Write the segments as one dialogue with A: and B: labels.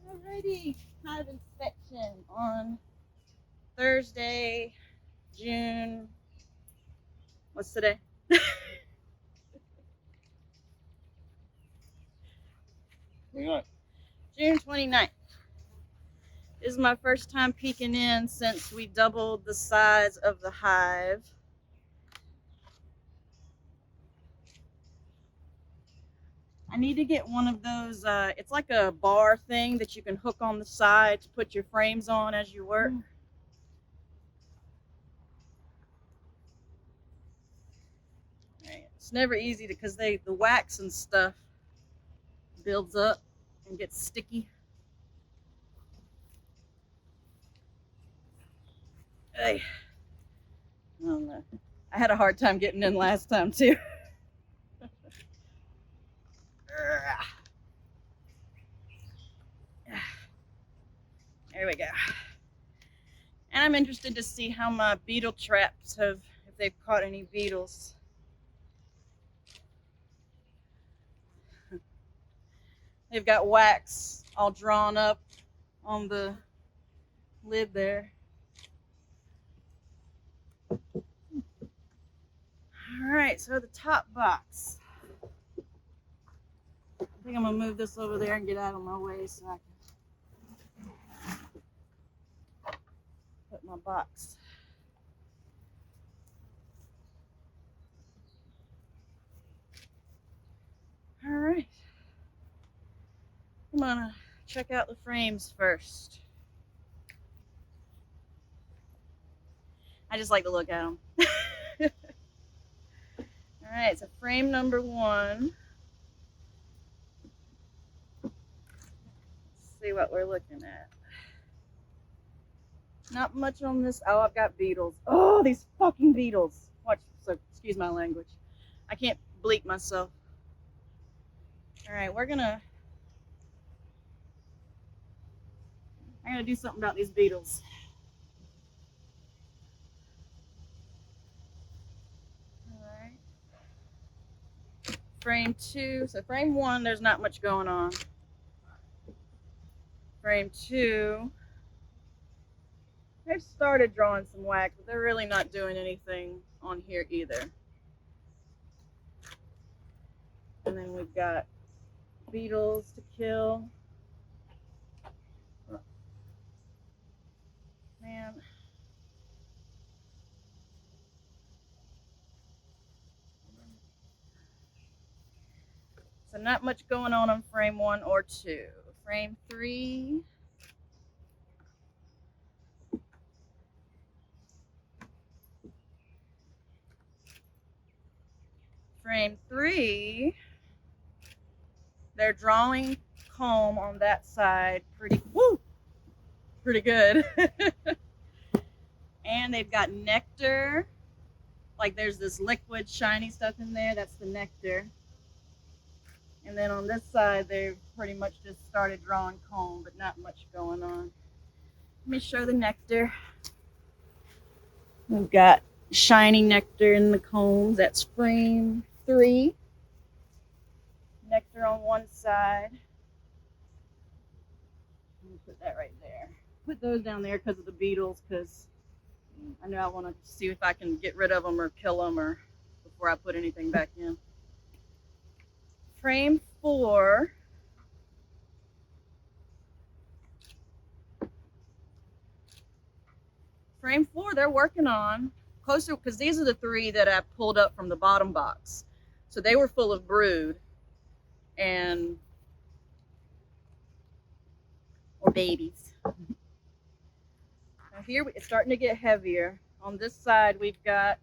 A: Alrighty, hive inspection on Thursday, June. What's today? June 29th. This is my first time peeking in since we doubled the size of the hive. I need to get one of those, it's like a bar thing that you can hook on the side to put your frames on as you work. It's never easy because the wax and stuff builds up and gets sticky. Hey, I don't know. I had a hard time getting in last time too. There we go. And I'm interested to see how my beetle traps have, if they've caught any beetles. They've got wax all drawn up on the lid there. All right, so the top box. I think I'm gonna move this over there and get out of my way so I can put my box. All right, I'm gonna check out the frames first. I just like to look at them. All right, so frame number 1. Let's see what we're looking at. Not much on this. Oh, I've got beetles. Oh, these fucking beetles. Watch, so excuse my language. I can't bleep myself. All right, I'm gonna do something about these beetles. All right. Frame 2. So frame 1, there's not much going on. Frame 2, they've started drawing some wax, but they're really not doing anything on here either. And then we've got beetles to kill. Man. So not much going on frame 1 or 2. Frame 3. Frame 3, they're drawing comb on that side pretty good. And they've got nectar. Like there's this liquid shiny stuff in there, that's the nectar. And then on this side, they've pretty much just started drawing comb, but not much going on. Let me show the nectar. We've got shiny nectar in the combs. That's frame 3. Nectar on one side. Let me put that right there. Put those down there because of the beetles, because I know I want to see if I can get rid of them or kill them or before I put anything back in. Frame 4. Frame 4, they're working on closer, because these are the 3 that I pulled up from the bottom box. So they were full of brood or babies. Now here it's starting to get heavier. On this side we've got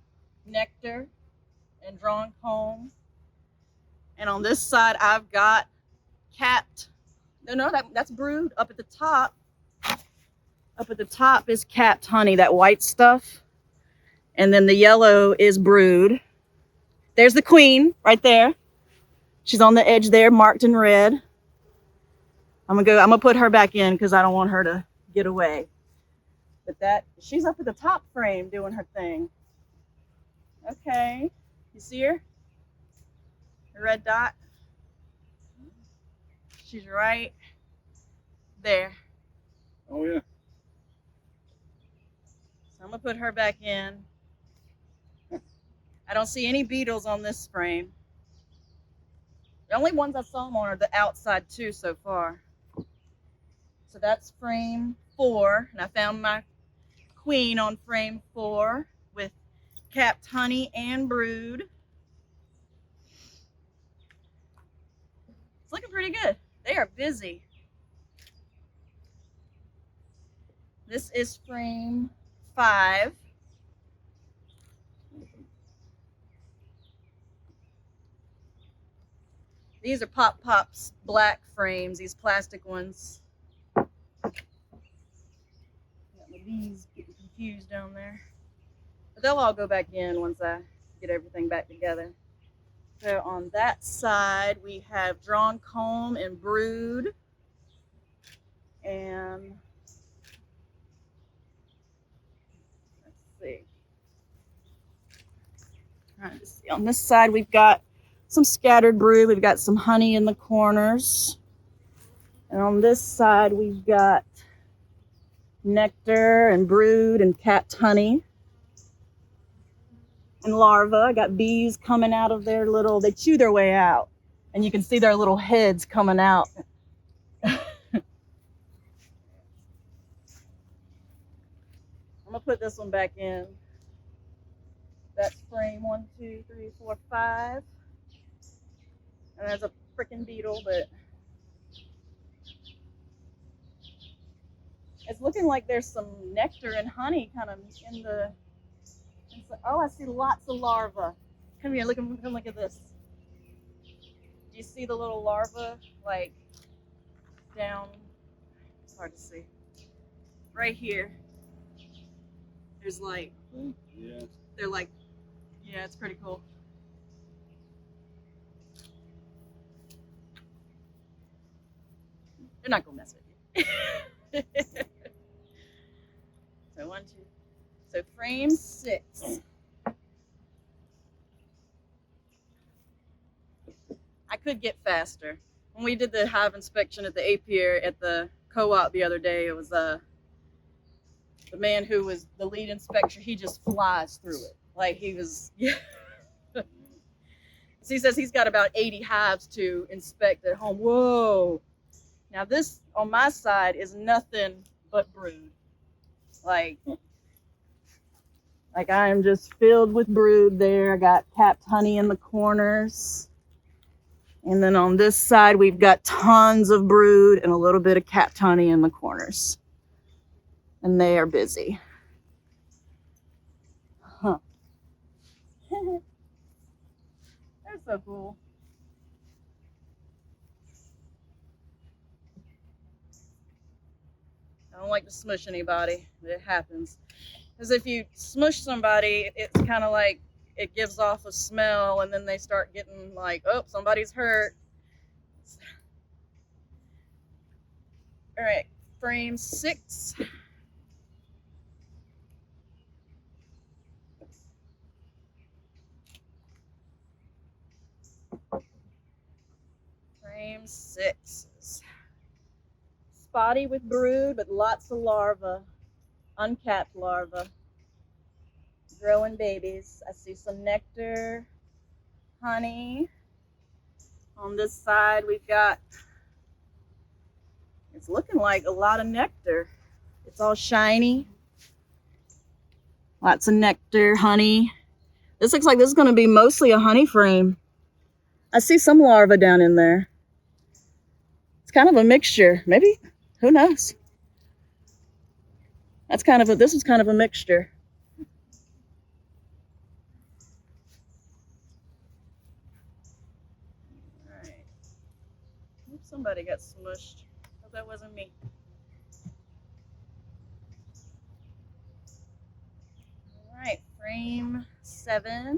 A: nectar and drawn comb. And on this side I've got capped, that's brood. Up at the top is capped honey, that white stuff. And then the yellow is brood. There's the queen right there. She's on the edge there, marked in red. I'm gonna put her back in because I don't want her to get away. But she's up at the top frame doing her thing. Okay, you see her? The red dot. She's right there.
B: Oh yeah.
A: So I'm gonna put her back in. I don't see any beetles on this frame. The only ones I saw on are the outside two so far. So that's frame 4, and I found my queen on frame 4 with capped honey and brood. It's looking pretty good. They are busy. This is frame 5. These are Pop Pop's black frames, these plastic ones. Got my bees getting confused down there. But they'll all go back in once I get everything back together. So on that side, we have drawn comb and brood. And let's see. All right, let's see. On this side, we've got some scattered brood. We've got some honey in the corners. And on this side, we've got nectar and brood and capped honey and larvae. I got bees coming out of their little, they chew their way out. And you can see their little heads coming out. I'm gonna put this one back in. That's frame 1, 2, 3, 4, 5. And there's a freaking beetle, but it's looking like there's some nectar and honey kind of in the. Oh, I see lots of larvae. Come here, come look at this. Do you see the little larvae like down? It's hard to see. Right here. There's like.
B: Yeah.
A: They're like, yeah, it's pretty cool. They're not gonna mess with you. So 1, 2. So frame 6. I could get faster. When we did the hive inspection at the apiary at the co-op the other day, it was the man who was the lead inspector. He just flies through it like he was. Yeah. So he says he's got about 80 hives to inspect at home. Whoa! Now this on my side is nothing but brood. Like I am just filled with brood there. I got capped honey in the corners. And then on this side, we've got tons of brood and a little bit of capped honey in the corners. And they are busy. Huh. They're so cool. I don't like to smush anybody. It happens. Because if you smush somebody, it's kind of like it gives off a smell, and then they start getting like, oh, somebody's hurt. All right, frame 6. Frame 6. Spotty with brood, but lots of larvae, uncapped larvae, growing babies. I see some nectar, honey. On this side, we've got, it's looking like a lot of nectar. It's all shiny. Lots of nectar, honey. This looks like this is going to be mostly a honey frame. I see some larvae down in there. It's kind of a mixture. Maybe, who knows? That's kind of this is kind of a mixture. All right. Oops, somebody got smushed. Hope that wasn't me. All right, frame 7.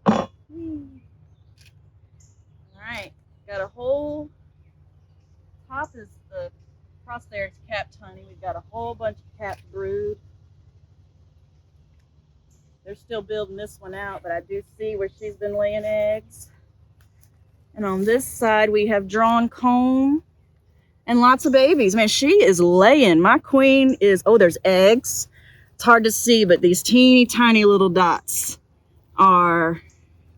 A: All right, got a whole top is the across there is capped honey. We've got a whole bunch of capped brood. They're still building this one out, but I do see where she's been laying eggs. And on this side, we have drawn comb and lots of babies. Man, she is laying. My queen is, oh, there's eggs. It's hard to see, but these teeny tiny little dots are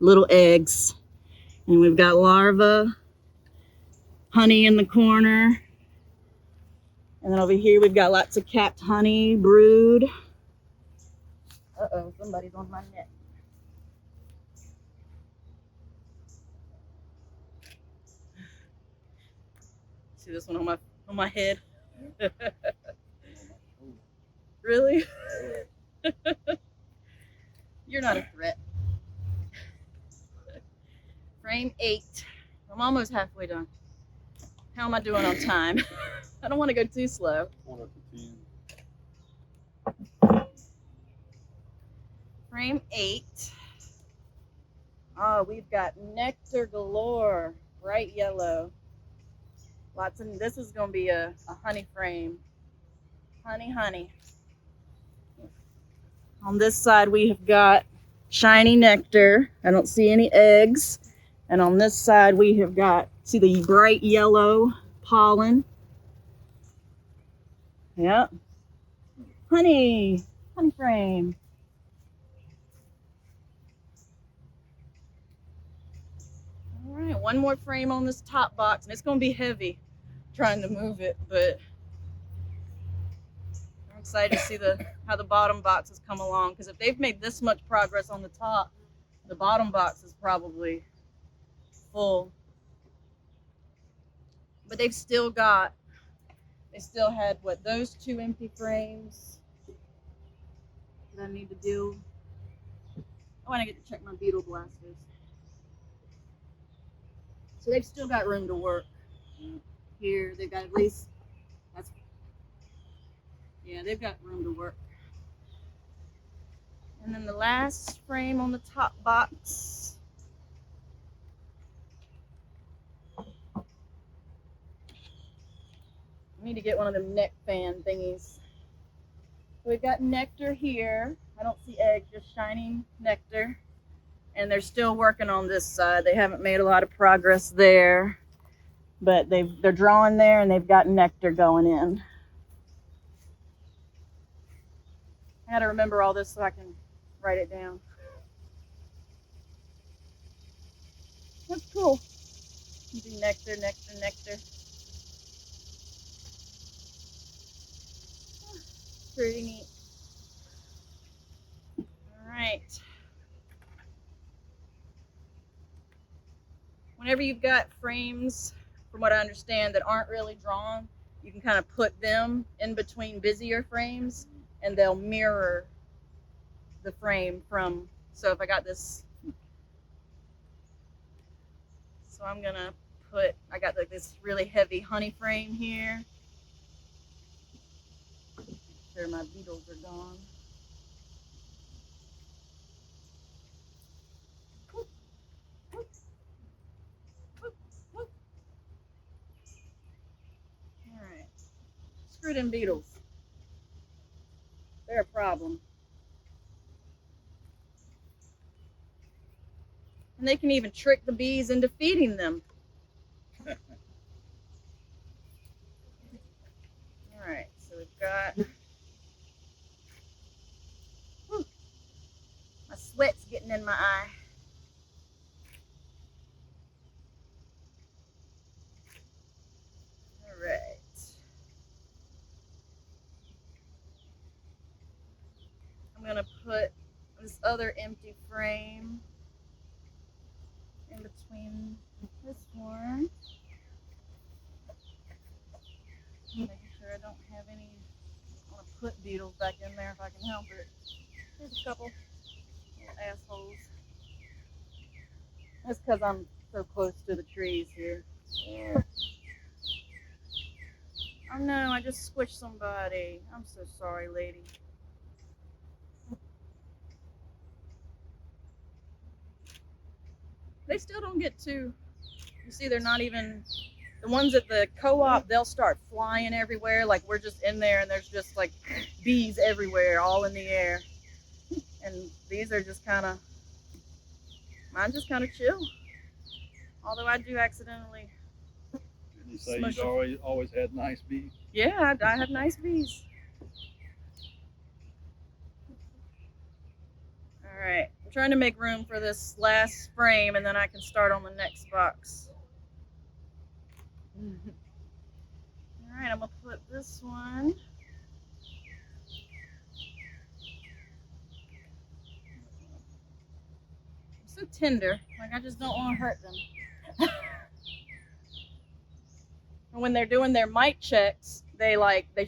A: little eggs. And we've got larvae, honey in the corner. And then over here, we've got lots of capped honey, brood. Uh-oh, somebody's on my neck. See this one on my head? Really? You're not a threat. Frame 8. I'm almost halfway done. How am I doing on time? I don't want to go too slow.
B: 1 up to 10.
A: Frame 8. Oh, we've got nectar galore, bright yellow. Lots of, this is going to be a honey frame. Honey, honey. On this side, we have got shiny nectar. I don't see any eggs. And on this side, we have got, see the bright yellow pollen. Yep. Honey frame. All right, one more frame on this top box, and it's going to be heavy trying to move it, but I'm excited to see how the bottom boxes come along, because if they've made this much progress on the top, the bottom box is probably full. But they still had what, those 2 empty frames that I need to do. Oh, and I get to check my beetle blasters. So they've still got room to work. Here, they've got at least, they've got room to work. And then the last frame on the top box. I need to get one of them neck fan thingies. We've got nectar here. I don't see eggs, just shining nectar. And they're still working on this side. They haven't made a lot of progress there, but they're drawing there, and they've got nectar going in. I got to remember all this so I can write it down. That's cool. Do nectar, nectar, nectar. Pretty neat. All right. Whenever you've got frames, from what I understand, that aren't really drawn, you can kind of put them in between busier frames, and they'll mirror the frame from, so if I got this, so I'm gonna put, I got like this really heavy honey frame here. Make sure my beetles are gone. Alright. Screw them beetles. They're a problem. And they can even trick the bees into feeding them. Alright, so we've got, whew, my sweat's getting in my eye. Alright. I'm going to put this other empty frame in between this one. Making sure I don't have any, I want to put beetles back in there if I can help it. There's a couple little assholes. That's because I'm so close to the trees here. Oh no, I just squished somebody. I'm so sorry, lady. They still don't get too, you see, they're not even, the ones at the co-op, they'll start flying everywhere, like we're just in there and there's just like bees everywhere, all in the air. And these are just kind of, mine just kind of chill. Although I do accidentally.
B: Didn't you say
A: Smush
B: you'd
A: 'em.
B: always had nice bees?
A: Yeah, I have nice bees. All right, I'm trying to make room for this last frame and then I can start on the next box. All right, I'm gonna put this one. I'm so tender, like I just don't want to hurt them. And when they're doing their mite checks, they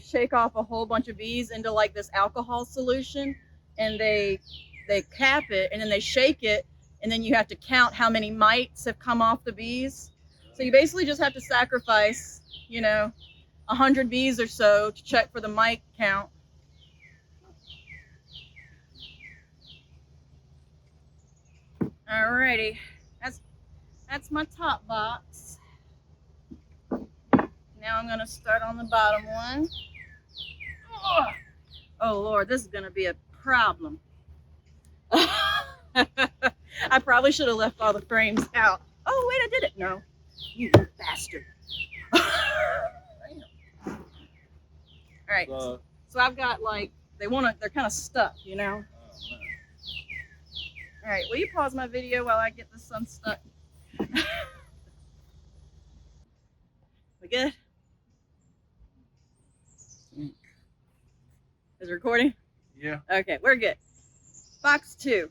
A: shake off a whole bunch of bees into like this alcohol solution, and they cap it and then they shake it, and then you have to count how many mites have come off the bees. So you basically just have to sacrifice, 100 bees or so to check for the mite count. Alrighty, that's my top box. Now I'm gonna start on the bottom one. Oh Lord, this is gonna be a problem. I probably should have left all the frames out. Oh wait, I did it. No, you bastard. All right, so I've got they're kind of stuck,
B: Oh, man.
A: All right, will you pause my video while I get this unstuck? We good? Is it recording?
B: Yeah.
A: Okay, we're good. Box 2.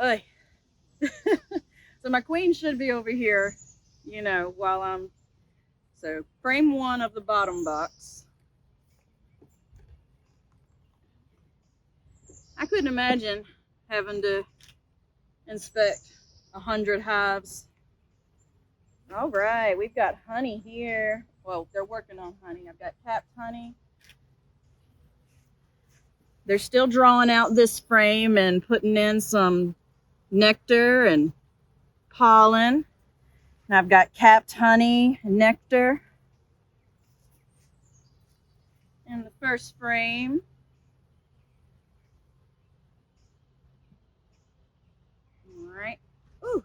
A: Oy. So my queen should be over here, while so frame 1 of the bottom box. I couldn't imagine having to inspect 100 hives. All right, we've got honey here. Well, they're working on honey. I've got capped honey. They're still drawing out this frame and putting in some nectar and pollen. And I've got capped honey and nectar in the first frame. All right. Ooh.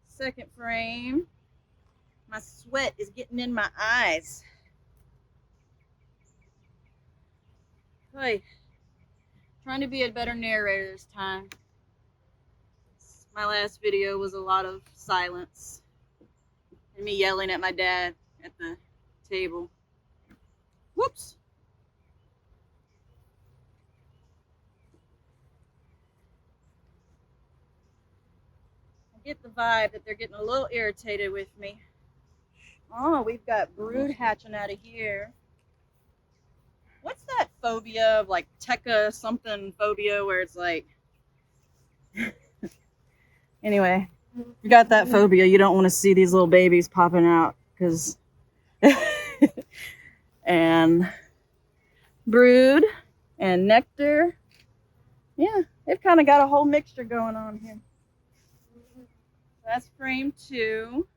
A: Second frame. My sweat is getting in my eyes. Hey, trying to be a better narrator this time. My last video was a lot of silence and me yelling at my dad at the table. Whoops. I get the vibe that they're getting a little irritated with me. Oh, we've got brood hatching out of here. What's that phobia of like Tekka something phobia where it's like anyway, you got that phobia, you don't want to see these little babies popping out because and brood and nectar. Yeah, they've kind of got a whole mixture going on here. That's frame 2.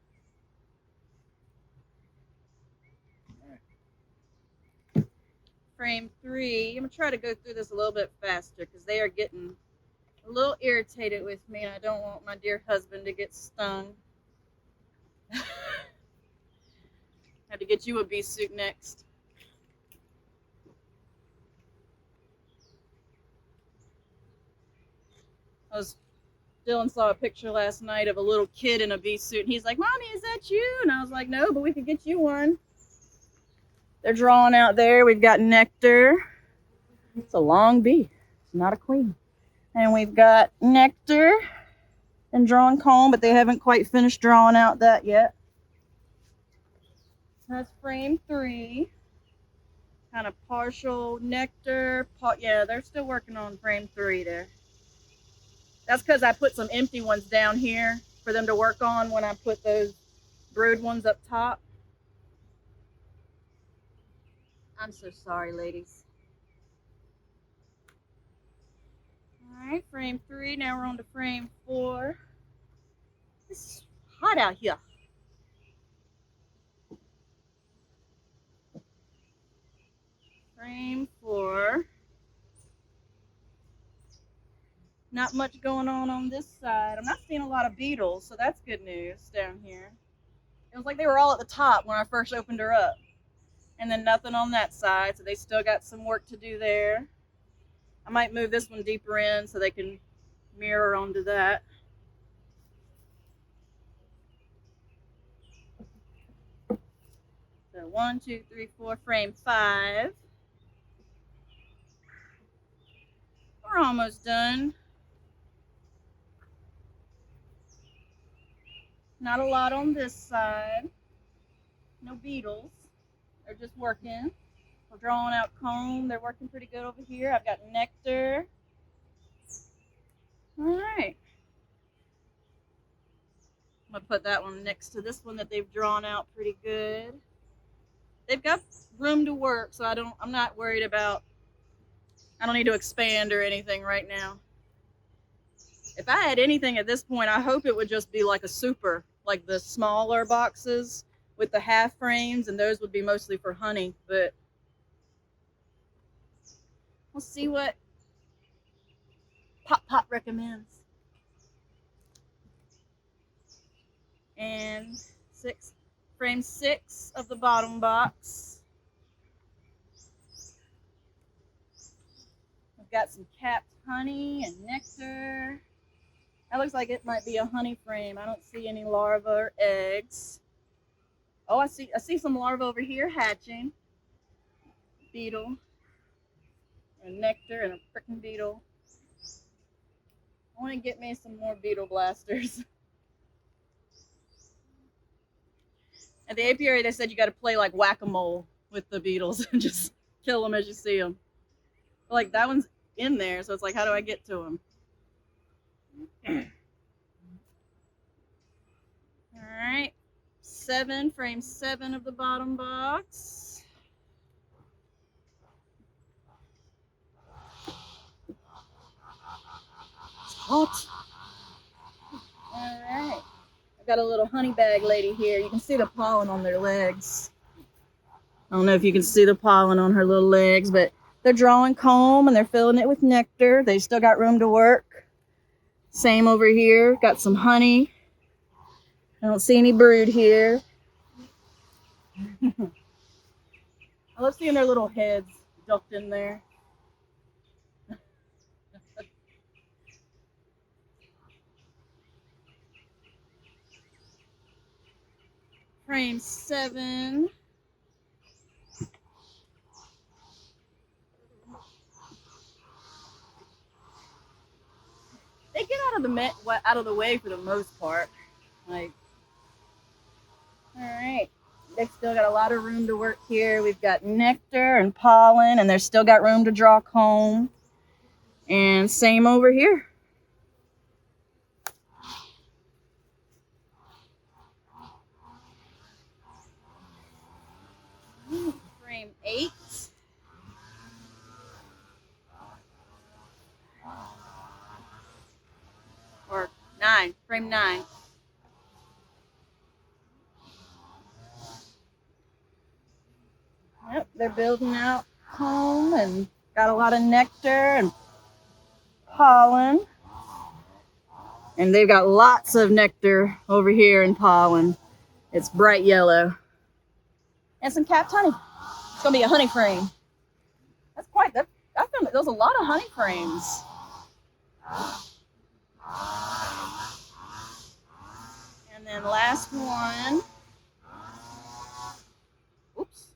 A: Frame 3. I'm gonna try to go through this a little bit faster because they are getting a little irritated with me and I don't want my dear husband to get stung. Have to get you a bee suit next. Dylan saw a picture last night of a little kid in a bee suit and he's like, "Mommy, is that you?" And I was like, "No, but we could get you one." They're drawing out there. We've got nectar. It's a long bee. It's not a queen. And we've got nectar and drawn comb, but they haven't quite finished drawing out that yet. That's frame 3. Kind of partial nectar. Yeah, they're still working on frame 3 there. That's because I put some empty ones down here for them to work on when I put those brood ones up top. I'm so sorry, ladies. All right, frame 3. Now we're on to frame 4. It's hot out here. Frame 4. Not much going on this side. I'm not seeing a lot of beetles, so that's good news down here. It was like they were all at the top when I first opened her up. And then nothing on that side, so they still got some work to do there. I might move this one deeper in so they can mirror onto that. So 1, 2, 3, 4, frame 5. We're almost done. Not a lot on this side. No beetles. They're just working. We're drawing out comb. They're working pretty good over here. I've got nectar. All right. I'm going to put that one next to this one that they've drawn out pretty good. They've got room to work, so I'm not worried about, I don't need to expand or anything right now. If I had anything at this point, I hope it would just be like a super, like the smaller boxes with the half frames, and those would be mostly for honey, but we'll see what Pop recommends. And frame 6 of the bottom box. We've got some capped honey and nectar. That looks like it might be a honey frame. I don't see any larvae or eggs. Oh, I see some larvae over here hatching. Beetle. And nectar and a frickin' beetle. I want to get me some more beetle blasters. At the apiary, they said you got to play like whack-a-mole with the beetles and just kill them as you see them. Like, that one's in there, so it's like, how do I get to him? All right, frame 7 of the bottom box. It's hot. All right, I've got a little honey bag lady here. You can see the pollen on their legs. I don't know if you can see the pollen on her little legs, but they're drawing comb and they're filling it with nectar. They still got room to work. Same over here. Got some honey. I don't see any brood here. I love seeing their little heads ducked in there. Frame 7. They get out of the way for the most part. Like, all right. They've still got a lot of room to work here. We've got nectar and pollen, and they've still got room to draw comb. And same over here. Frame 8. Or 9. Frame 9. Yep, they're building out comb and got a lot of nectar and pollen. And they've got lots of nectar over here and pollen. It's bright yellow. And some capped honey. It's going to be a honey frame. I found there's a lot of honey frames. And then last one. Oops.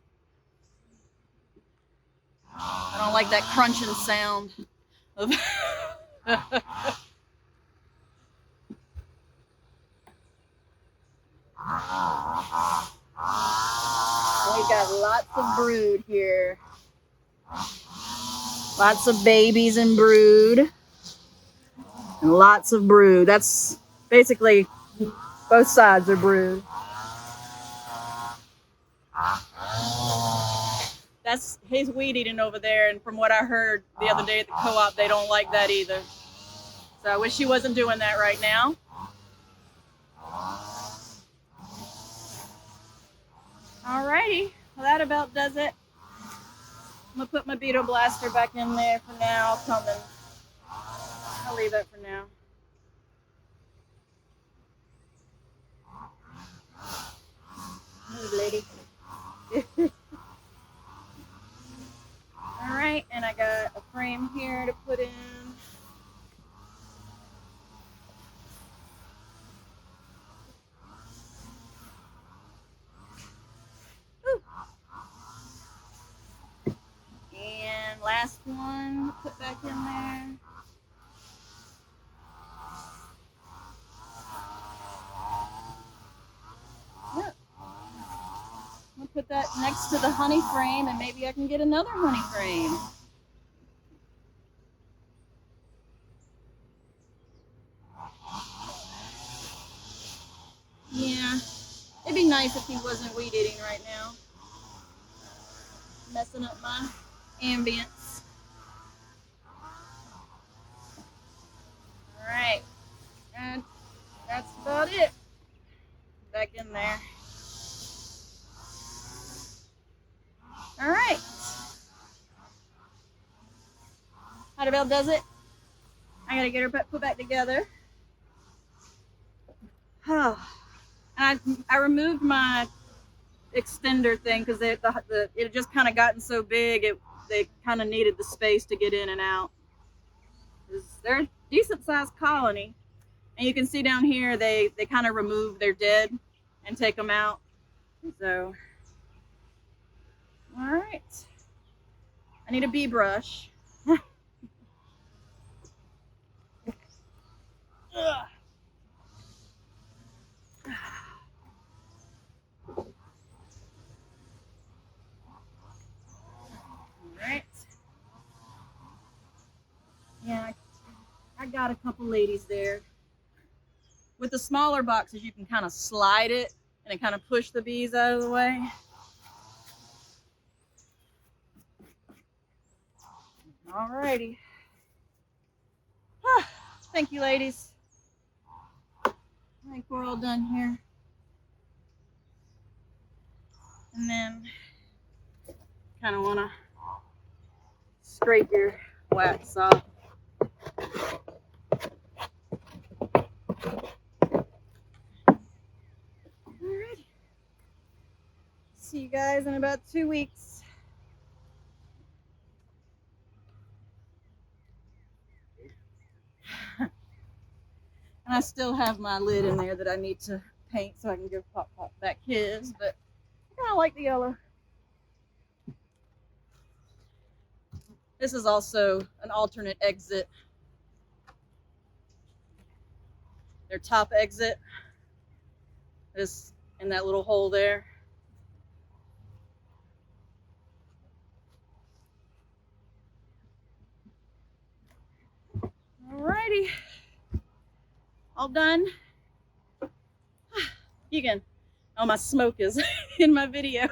A: I don't like that crunching sound of we got lots of brood here. Lots of babies and brood. And lots of brood. That's basically both sides are brood. He's weed eating over there, and from what I heard the other day at the co-op, they don't like that either. So I wish he wasn't doing that right now. Alrighty, well that about does it. I'm gonna put my beetle blaster back in there for now. I'll leave that for now. Move, lady. All right, and I got a frame here to put in. Woo. And last one, put back in there. Yep. I'll put that next to the honey frame, and maybe I can get another honey frame. Yeah, it'd be nice if he wasn't weed eating right now. Messing up my ambience. All right, and that's about it. Back in there. All right. Annabelle does it. I gotta get her put back together. And I removed my extender thing because it had just kind of gotten so big. They kind of needed the space to get in and out. They're a decent sized colony, and you can see down here they kind of remove their dead and take them out. So, all right. I need a bee brush. Alright. Yeah, I got a couple ladies there. With the smaller boxes, you can kind of slide it and it kind of push the bees out of the way. Alrighty. Thank you, ladies. I think we're all done here. And then kind of want to scrape your wax off. Alrighty. See you guys in about 2 weeks. And I still have my lid in there that I need to paint so I can give Pop back his, but I kind of like the yellow. This is also an alternate exit. Their top exit is in that little hole there. Alrighty. All done. You can. Oh, my smoke is in my video.